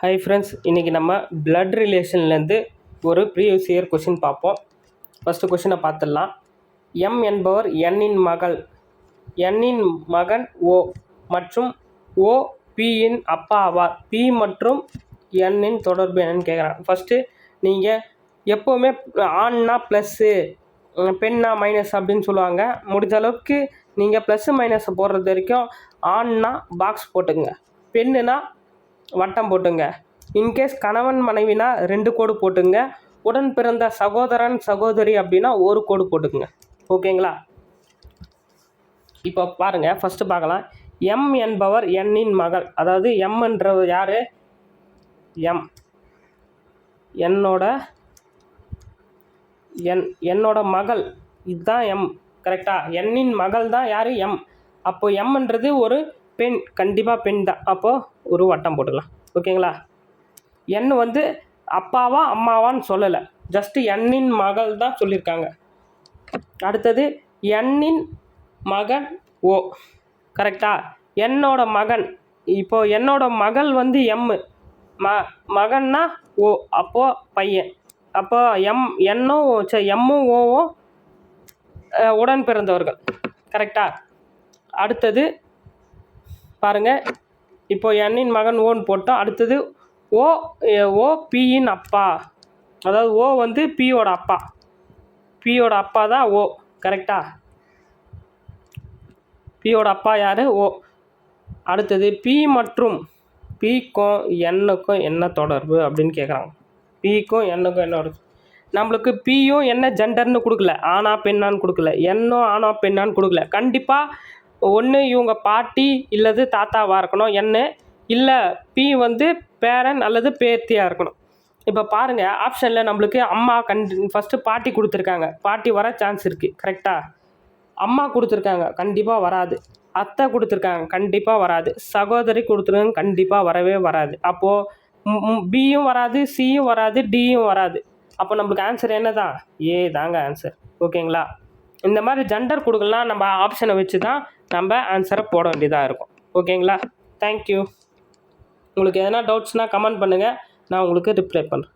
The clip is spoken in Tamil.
ஹை ஃப்ரெண்ட்ஸ், இன்றைக்கி நம்ம பிளட் ரிலேஷன்லேருந்து ஒரு ப்ரீவியஸ் இயர் கொஷின் பார்ப்போம். ஃபஸ்ட்டு கொஷினை பார்த்துடலாம். எம் என்பவர் என்னின் மகள், என்னின் மகன் ஓ மற்றும் ஓ பியின் அப்பா ஆவார். பி மற்றும் என்னின் தொடர்பு என்னன்னு கேட்குறாங்க. ஃபஸ்ட்டு நீங்கள் எப்போவுமே ஆண்னா ப்ளஸ்ஸு, பெண்ணா மைனஸ் அப்படின்னு சொல்லுவாங்க. முடிஞ்ச அளவுக்கு நீங்கள் ப்ளஸ்ஸு மைனஸை போடுறது வரைக்கும் ஆண்னா பாக்ஸ் போட்டுங்க, பெண்ணுனா வட்டம் போட்டுங்க. இன்கேஸ் கணவன் மனைவினா 2 கோடு போட்டுங்க. உடன் பிறந்த சகோதரன் சகோதரி அப்படின்னா 1 கோடு போட்டுக்குங்க. ஓகேங்களா? இப்போ பாருங்கள், ஃபஸ்ட்டு பார்க்கலாம். எம் என்பவர் என்னின் மகள், அதாவது எம் என்ற யார்? எம் என்னோட மகள், இதுதான் எம். கரெக்டாக? என்னின் மகள் தான் யார்? எம். அப்போது எம்ன்றது ஒரு பெண், கண்டிப்பாக பெண் தான். அப்போது ஒரு வட்டம் போட்டுக்கலாம். ஓகேங்களா? என் வந்து அப்பாவா அம்மாவான்னு சொல்லலை, ஜஸ்ட்டு என்னின் மகள் தான் சொல்லியிருக்காங்க. அடுத்தது என்னின் மகன் ஓ. கரெக்டாக? என்னோட மகன், இப்போது என்னோட மகள் வந்து எம்மு, மகன்னா ஓ, அப்போது பையன். அப்போ எம்மும் ஓவும் உடன் பிறந்தவர்கள். கரெக்டாக? அடுத்தது பாருங்கள், இப்போ என்னின் மகன் ஓன்னு போட்டோம். அடுத்தது ஓ பியின் அப்பா, அதாவது ஓ வந்து பியோட அப்பா, பியோட அப்பா தான் ஓ. கரெக்டாக? பியோட அப்பா யார்? ஓ. அடுத்தது பி மற்றும் பிக்கும் என்னுக்கும் என்ன தொடர்பு அப்படின்னு கேட்குறாங்க. பிக்கும் என்னுக்கும் என்ன தொடர்பு? நம்மளுக்கு பியும் என்ன ஜெண்டர்னு கொடுக்கல, ஆனா பெண்ணான்னு கொடுக்கல, என்னும் ஆனா பெண்ணான்னு கொடுக்கல. கண்டிப்பாக ஒன்று இவங்க பாட்டி இல்லது தாத்தாவாக இருக்கணும் என்ன, இல்லை பி வந்து பேரன் அல்லது பேத்தியாக இருக்கணும். இப்போ பாருங்கள், ஆப்ஷனில் நம்மளுக்கு அம்மா ஃபஸ்ட்டு பாட்டி கொடுத்துருக்காங்க, பாட்டி வர சான்ஸ் இருக்குது. கரெக்டாக? அம்மா கொடுத்துருக்காங்க, கண்டிப்பாக வராது. அத்தை கொடுத்துருக்காங்க, கண்டிப்பாக வராது. சகோதரி கொடுத்துருக்காங்க, கண்டிப்பாக வரவே வராது. அப்போது பியும் வராது, சியும் வராது, டியும் வராது. அப்போ நம்மளுக்கு ஆன்சர் என்ன தான்? ஏ தாங்க ஆன்சர். ஓகேங்களா? இந்த மாதிரி ஜெண்டர் கொடுக்கலாம், நம்ம ஆப்ஷனை வச்சு தான் நம்ம ஆன்சரை போட வேண்டியதாக இருக்கும். ஓகேங்களா? தேங்க்யூ. உங்களுக்கு எதனா டவுட்ஸ்னால் கமெண்ட் பண்ணுங்கள், நான் உங்களுக்கு ரிப்ளை பண்ணுறேன்.